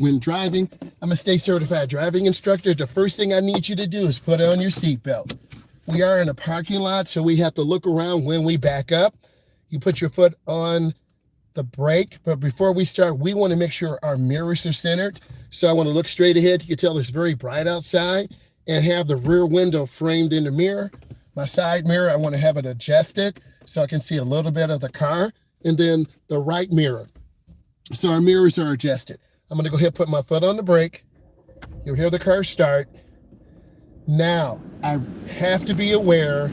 When driving, I'm a state certified driving instructor. The first thing I need you to do is put on your seatbelt. We are in a parking lot, so we have to look around when we back up. You put your foot on the brake, but before we start, we want to make sure our mirrors are centered. So I want to look straight ahead. You can tell it's very bright outside, and have the rear window framed in the mirror. My side mirror, I want to have it adjusted so I can see a little bit of the car, and then the right mirror. So our mirrors are adjusted. I'm going to go ahead and put my foot on the brake. You'll hear the car start. Now, I have to be aware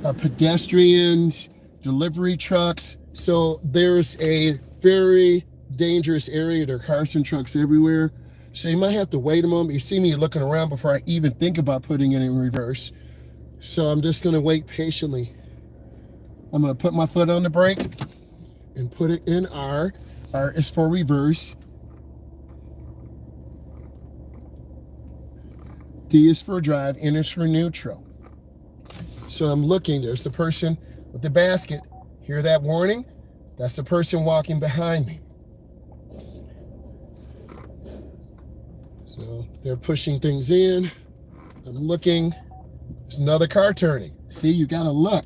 of pedestrians, delivery trucks. So there's a very dangerous area. There are cars and trucks everywhere. So you might have to wait a moment. You see me looking around before I even think about putting it in reverse. So I'm just going to wait patiently. I'm going to put my foot on the brake and put it in R. R is for reverse. D is for drive, N is for neutral. So I'm looking, there's the person with the basket. Hear that warning? That's the person walking behind me. So they're pushing things in. I'm looking. There's another car turning. See, you gotta look.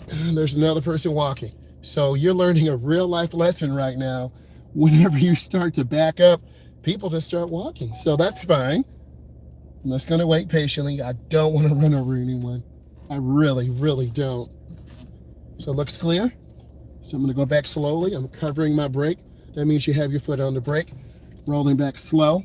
And there's another person walking. So you're learning a real life lesson right now. Whenever you start to back up, people just start walking. So that's fine. I'm just gonna wait patiently. I don't want to run over anyone. I really, really don't. So it looks clear. So I'm gonna go back slowly. I'm covering my brake. That means you have your foot on the brake. Rolling back slow.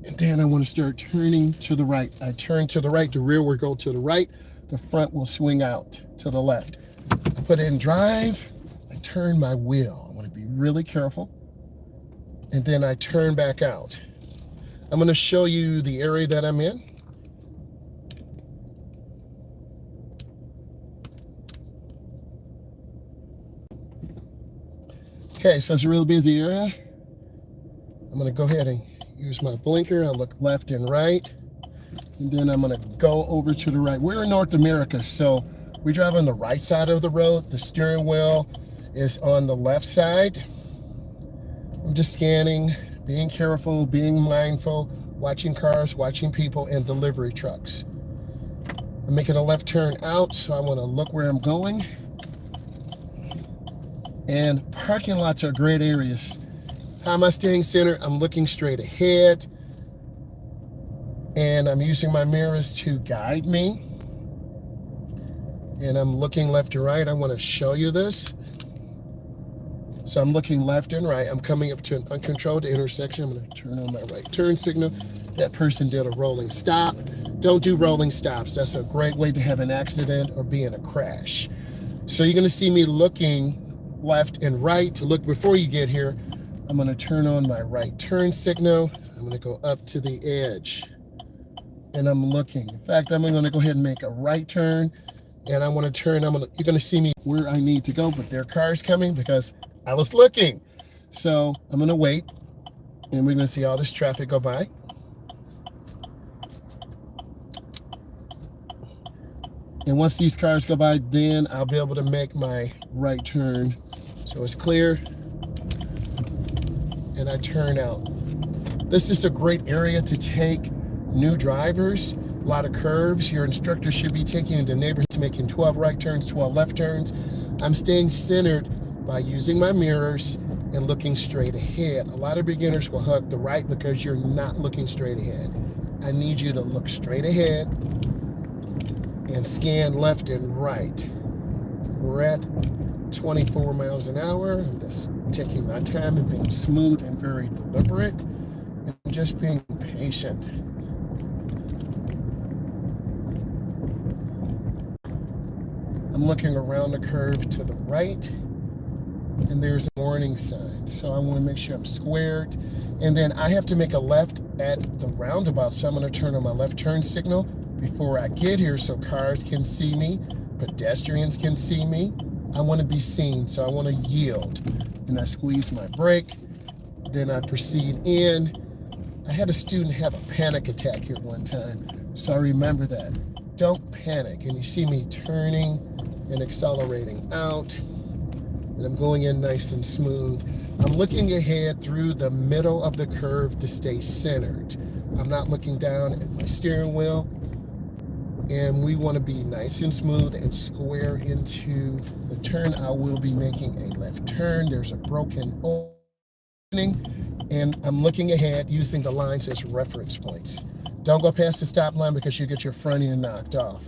And then I want to start turning to the right. I turn to the right, the rear will go to the right. The front will swing out to the left. I put it in drive. I turn my wheel. I want to be really careful. And then I turn back out. I'm going to show you the area that I'm in. Okay, so it's a real busy area. I'm going to go ahead and use my blinker. I'll look left and right. And then I'm going to go over to the right. We're in North America, so we drive on the right side of the road. The steering wheel is on the left side. I'm just scanning, being careful, being mindful, watching cars, watching people, and delivery trucks. I'm making a left turn out, so I want to look where I'm going. And parking lots are great areas. How am I staying centered? I'm looking straight ahead. And I'm using my mirrors to guide me. And I'm looking left to right. I want to show you this. So I'm looking left and right. I'm coming up to an uncontrolled intersection. I'm going to turn on my right turn signal. That person did a rolling stop. Don't do rolling stops. That's a great way to have an accident or be in a crash. So you're going to see me looking left and right. To look before you get here, I'm going to turn on my right turn signal. I'm going to go up to the edge. And I'm looking. In fact, I'm going to go ahead and make a right turn. And I want to turn. You're going to see me where I need to go, but there are cars coming because I was looking. So I'm going to wait, and we're going to see all this traffic go by. And once these cars go by, then I'll be able to make my right turn. So it's clear. And I turn out. This is a great area to take new drivers. A lot of curves. Your instructor should be taking into neighborhoods, making 12 right turns, 12 left turns. I'm staying centered by using my mirrors and looking straight ahead. A lot of beginners will hug the right because you're not looking straight ahead. I need you to look straight ahead and scan left and right. We're at 24 miles an hour. I'm just taking my time and being smooth and very deliberate and just being patient. I'm looking around the curve to the right, and there's a warning sign. So I want to make sure I'm squared. And then I have to make a left at the roundabout. So I'm going to turn on my left turn signal before I get here so cars can see me, pedestrians can see me. I want to be seen, so I want to yield. And I squeeze my brake. Then I proceed in. I had a student have a panic attack here one time, so I remember that. Don't panic. And you see me turning and accelerating out. and I'm going in nice and smooth. I'm looking ahead through the middle of the curve to stay centered. I'm not looking down at my steering wheel, and we want to be nice and smooth and square into the turn. I will be making a left turn. There's a broken opening, and I'm looking ahead using the lines as reference points. Don't go past the stop line because you get your front end knocked off.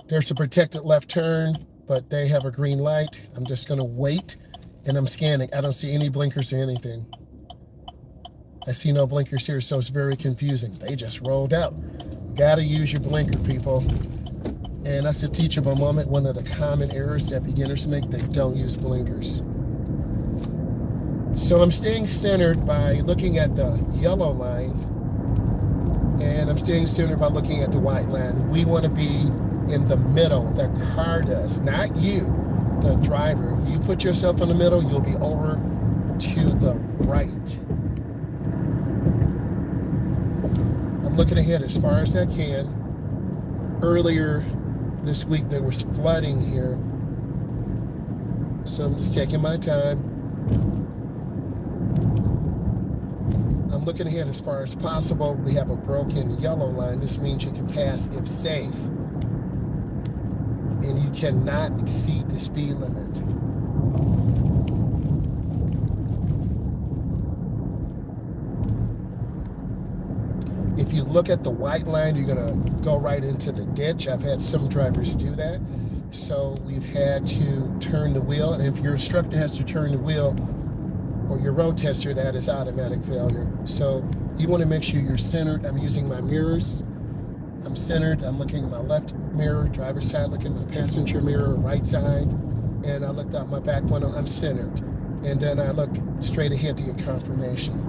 There's a protected left turn, but they have a green light. I'm just going to wait, and I'm scanning. I don't see any blinkers or anything. I see no blinkers here, so it's very confusing. They just rolled out. You got to use your blinker, people. And that's a teachable moment. One of the common errors that beginners make, they don't use blinkers. So I'm staying centered by looking at the yellow line, and I'm staying centered by looking at the white line. We want to be in the middle. The car does, not you, the driver. If you put yourself in the middle, you'll be over to the right. I'm looking ahead as far as I can. Earlier this week there was flooding here, so I'm just taking my time. I'm looking ahead as far as possible. We have a broken yellow line. This means you can pass if safe, and you cannot exceed the speed limit. If you look at the white line, you're gonna go right into the ditch. I've had some drivers do that. So we've had to turn the wheel, and if your instructor has to turn the wheel, or your road tester, that is automatic failure. So you want to make sure you're centered. I'm using my mirrors. I'm centered. I'm looking at my left mirror, driver's side, looking at my passenger mirror, right side, and I looked out my back window. I'm centered. And then I look straight ahead to get confirmation.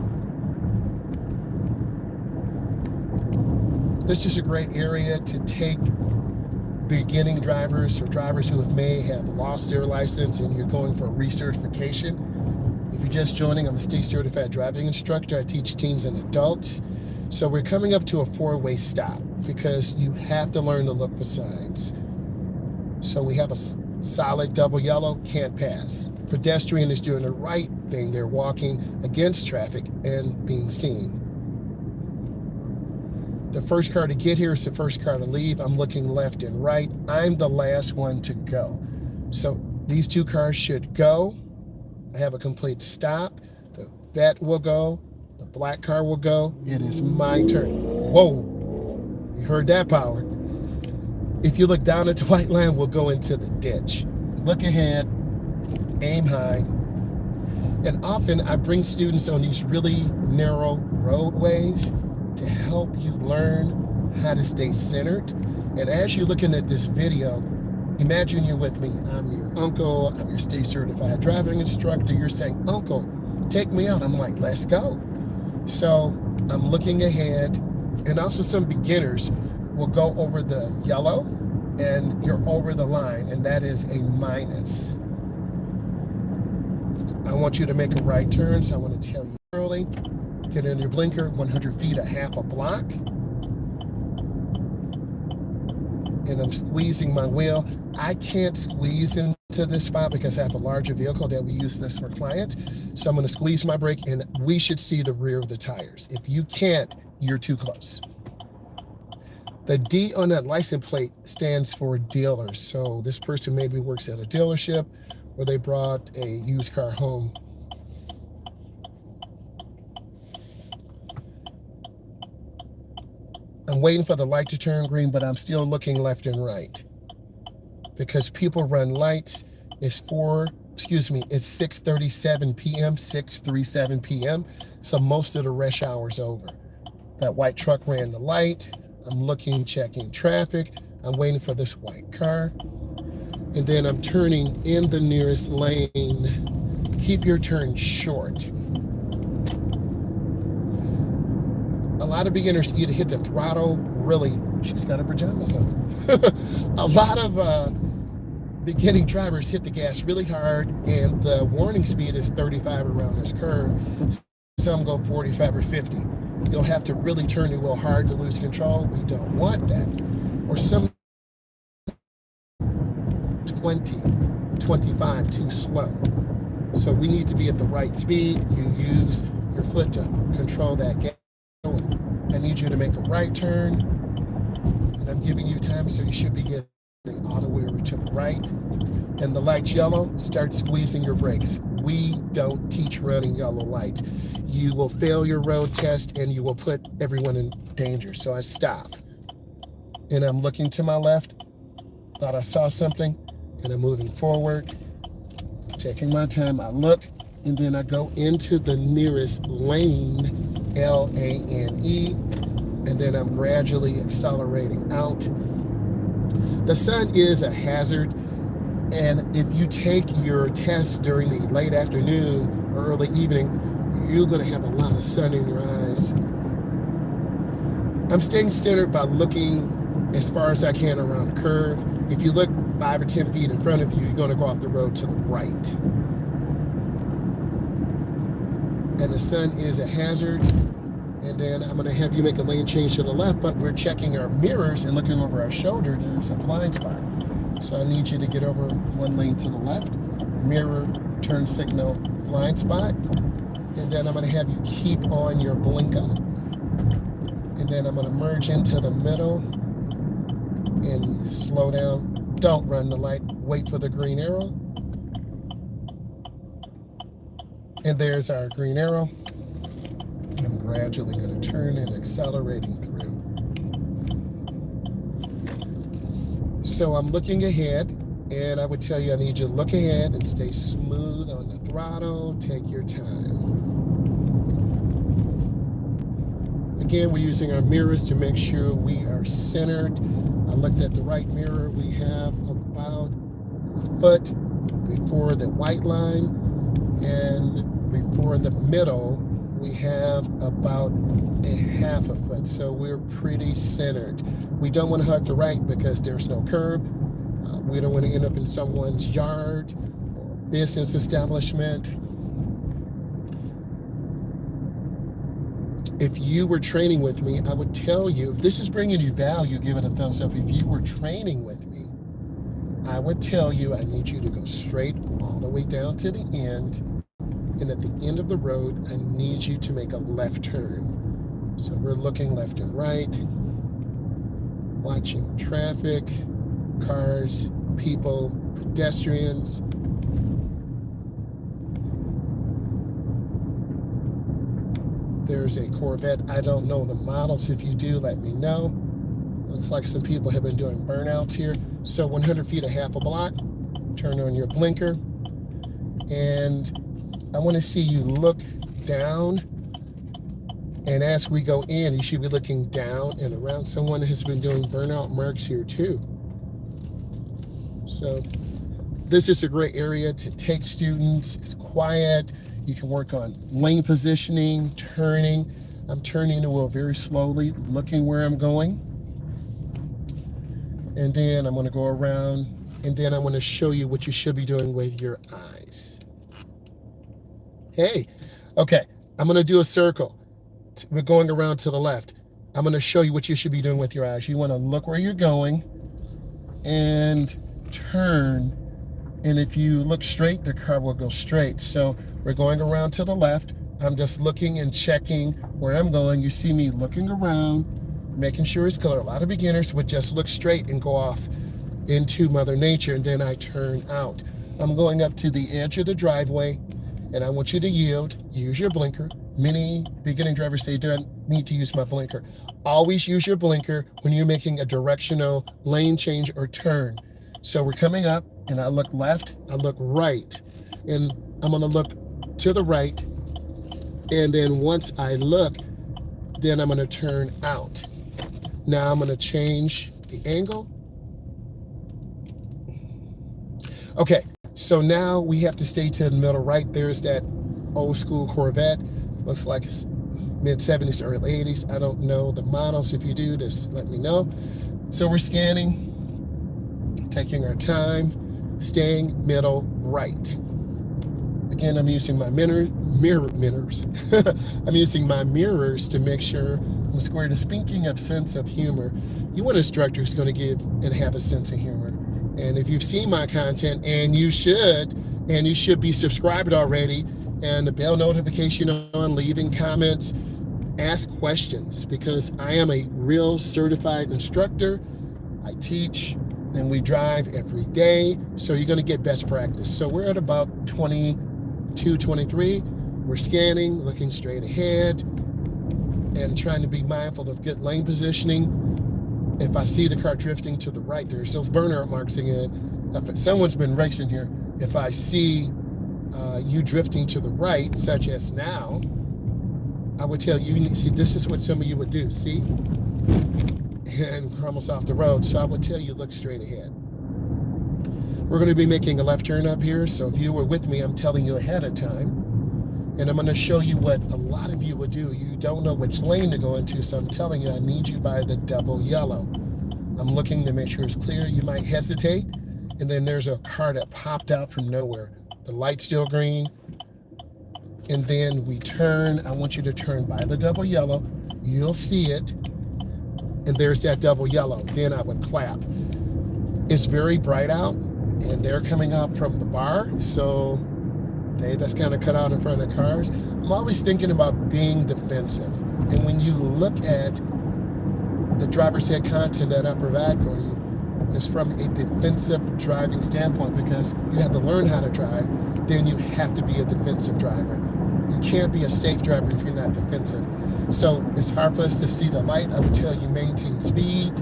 This is a great area to take beginning drivers or drivers who may have lost their license and you're going for a recertification. If you're just joining, I'm a state certified driving instructor. I teach teens and adults. So we're coming up to a four-way stop because you have to learn to look for signs. So we have a solid double yellow, can't pass. Pedestrian is doing the right thing. They're walking against traffic and being seen. The first car to get here is the first car to leave. I'm looking left and right. I'm the last one to go. So these two cars should go. I have a complete stop. The vet will go. The black car will go. It is my turn. Whoa, you heard that power. If you look down at the white line, we'll go into the ditch. Look ahead, aim high. And often I bring students on these really narrow roadways to help you learn how to stay centered. And as you're looking at this video, imagine you're with me. I'm your uncle. I'm your state certified driving instructor. You're saying, "Uncle, take me out." I'm like, "Let's go." So I'm looking ahead, and also some beginners will go over the yellow and you're over the line, and that is a minus. I want you to make a right turn, so I want to tell you early. Get in your blinker, 100 feet, a half a block. And I'm squeezing my wheel. I can't squeeze into this spot because I have a larger vehicle that we use this for clients. So I'm going to squeeze my brake, and we should see the rear of the tires. If you can't, you're too close. The D on that license plate stands for dealers. So this person maybe works at a dealership or they brought a used car home. I'm waiting for the light to turn green, but I'm still looking left and right because people run lights. It's 6:37 p.m., 6:37 p.m. So most of the rush hour's over. That white truck ran the light. I'm looking, checking traffic. I'm waiting for this white car. And then I'm turning in the nearest lane. Keep your turn short. A lot of beginners either hit the throttle really, she's got her pajamas on. A lot of beginning drivers hit the gas really hard, and the warning speed is 35 around this curve. Some go 45 or 50. You'll have to really turn the wheel hard to lose control. We don't want that. Or some 20, 25, too slow. So we need to be at the right speed. You use your foot to control that gap. I need you to make a right turn, and I'm giving you time, so you should be getting all the way over to the right. And the light's yellow, start squeezing your brakes. We don't teach running yellow lights. You will fail your road test and you will put everyone in danger. So I stop, and I'm looking to my left, thought I saw something, and I'm moving forward, taking my time. I look, and then I go into the nearest lane, L-A-N-E, and then I'm gradually accelerating out. The sun is a hazard, and if you take your test during the late afternoon or early evening, you're going to have a lot of sun in your eyes. I'm staying centered by looking as far as I can around the curve. If you look 5 or 10 feet in front of you, you're going to go off the road to the right. And the sun is a hazard. And then I'm going to have you make a lane change to the left, but we're checking our mirrors and looking over our shoulder. There's a blind spot. So I need you to get over one lane to the left, mirror, turn signal, blind spot. And then I'm going to have you keep on your blinker. And then I'm going to merge into the middle and slow down. Don't run the light. Wait for the green arrow. And there's our green arrow. I'm gradually going to turn and accelerating through. So I'm looking ahead, and I would tell you I need you to look ahead and stay smooth on the throttle. Take your time. Again, we're using our mirrors to make sure we are centered. I looked at the right mirror. We have about a foot before the white line, and before the middle, we have about a half a foot. So we're pretty centered. We don't want to hug the right because there's no curb. We don't want to end up in someone's yard or business establishment. If you were training with me, I would tell you, if this is bringing you value, give it a thumbs up. If you were training with me, I would tell you I need you to go straight all the way down to the end. And at the end of the road, I need you to make a left turn. So we're looking left and right, watching traffic, cars, people, pedestrians. There's a Corvette. I don't know the models. If you do, let me know. Looks like some people have been doing burnouts here. So 100 feet, a half a block. Turn on your blinker. And I want to see you look down. And as we go in, you should be looking down and around. Someone has been doing burnout marks here too. So this is a great area to take students. It's quiet. You can work on lane positioning, turning. I'm turning the wheel very slowly, looking where I'm going. And then I'm going to go around, and then I'm going to show you what you should be doing with your eyes. Hey, okay, I'm going to do a circle. We're going around to the left. I'm going to show you what you should be doing with your eyes. You want to look where you're going and turn. And if you look straight, the car will go straight. So we're going around to the left. I'm just looking and checking where I'm going. You see me looking around, making sure it's clear. A lot of beginners would just look straight and go off into Mother Nature, and then I turn out. I'm going up to the edge of the driveway, and I want you to yield. Use your blinker. Many beginning drivers say, don't need to use my blinker. Always use your blinker when you're making a directional lane change or turn. So we're coming up, and I look left, I look right, and I'm going to look to the right, and then once I look, then I'm going to turn out. Now I'm going to change the angle. Okay, so now we have to stay to the middle right. There's that old school Corvette. Looks like it's mid-70s, early 80s. I don't know the models. If you do, just let me know. So we're scanning, taking our time, staying middle right. Again, I'm using my mirrors. I'm using my mirrors to make sure I'm square. And speaking of sense of humor, you want an instructor who's going to give and have a sense of humor. And if you've seen my content, and you should be subscribed already, and the bell notification on, leaving comments, ask questions, because I am a real certified instructor. I teach and we drive every day, so you're going to get best practice. So we're at about 22, 23. We're scanning, looking straight ahead, and trying to be mindful of good lane positioning. If I see the car drifting to the right, there's those burnout marks again. If someone's been racing here, if I see you drifting to the right, such as now, I would tell you, see, this is what some of you would do, see? And we're almost off the road, so I would tell you, look straight ahead. We're going to be making a left turn up here, so if you were with me, I'm telling you ahead of time. And I'm going to show you what a lot of you would do. You don't know which lane to go into, so I'm telling you, I need you by the double yellow. I'm looking to make sure it's clear. You might hesitate, and then there's a car that popped out from nowhere. The light's still green, and then we turn. I want you to turn by the double yellow. You'll see it, and there's that double yellow. Then I would clap. It's very bright out, and they're coming out from the bar, so that's kind of cut out in front of cars. I'm always thinking about being defensive, and when you look at the driver's ed content that I provide for you, it's from a defensive driving standpoint, because you have to learn how to drive, then you have to be a defensive driver. You can't be a safe driver if you're not defensive. So it's hard for us to see the light. I would tell you maintain speed,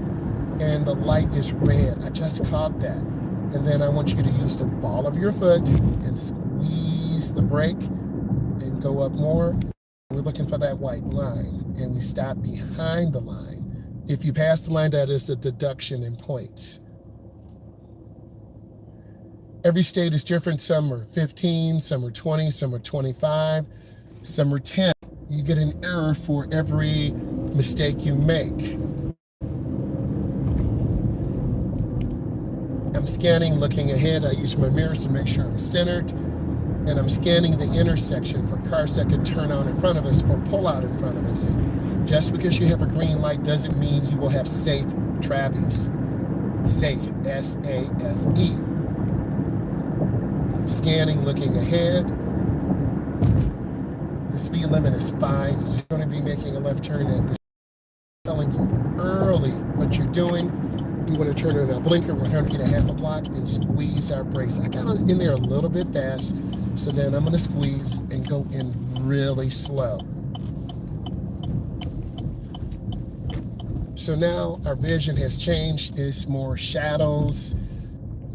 and the light is red. I just caught that. And then I want you to use the ball of your foot and squeeze the brake and go up more. We're looking for that white line, and we stop behind the line. If you pass the line, that is a deduction in points. Every state is different. Some are 15, some are 20, some are 25, some are 10. You get an error for every mistake you make. I'm scanning, looking ahead. I use my mirrors to make sure I'm centered. And I'm scanning the intersection for cars that could turn out in front of us or pull out in front of us. Just because you have a green light doesn't mean you will have safe travels. Safe, S-A-F-E. I'm scanning, looking ahead. The speed limit is 5. It's going to be making a left turn at this. Telling you early what you're doing. We want to turn on our blinker. We're going to get a half a block and squeeze our brakes. I got in there a little bit fast, so then I'm going to squeeze and go in really slow. So now our vision has changed. It's more shadows.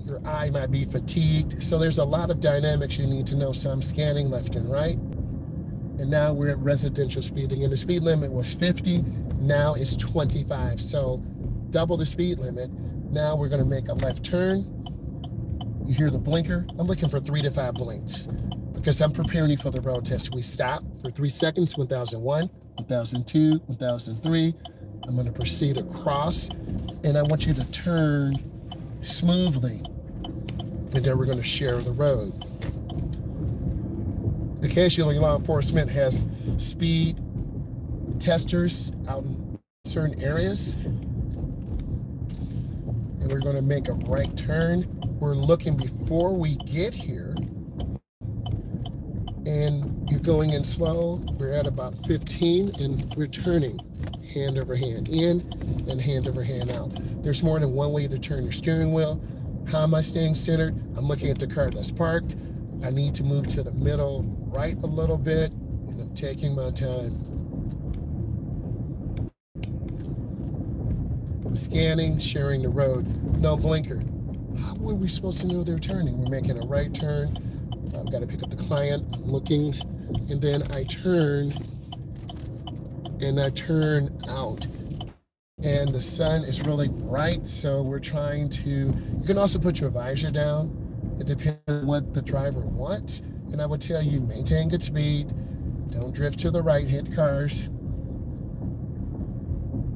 Your eye might be fatigued. So there's a lot of dynamics you need to know. So I'm scanning left and right. And now we're at residential speeding. And the speed limit was 50. Now it's 25. So double the speed limit. Now we're going to make a left turn. You hear the blinker. I'm looking for 3 to 5 blinks because I'm preparing you for the road test. We stop for 3 seconds. 1001, 1002, 1003. I'm going to proceed across, and I want you to turn smoothly, and then we're going to share the road. Occasionally, law enforcement has speed testers out in certain areas, and we're going to make a right turn. We're looking before we get here, and you're going in slow. We're at about 15, and we're turning. Hand over hand in and hand over hand out. There's more than one way to turn your steering wheel. How am I staying centered? I'm looking at the car that's parked. I need to move to the middle right a little bit, and I'm taking my time. I'm scanning, sharing the road. No blinker. How were we supposed to know they're turning? We're making a right turn. I've got to pick up the client. I'm looking, and then I turn. And I turn out, and the sun is really bright, so we're trying to, you can also put your visor down. It depends on what the driver wants, and I would tell you, maintain good speed, don't drift to the right, hit cars.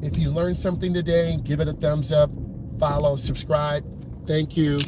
If you learned something today, give it a thumbs up, follow, subscribe. Thank you.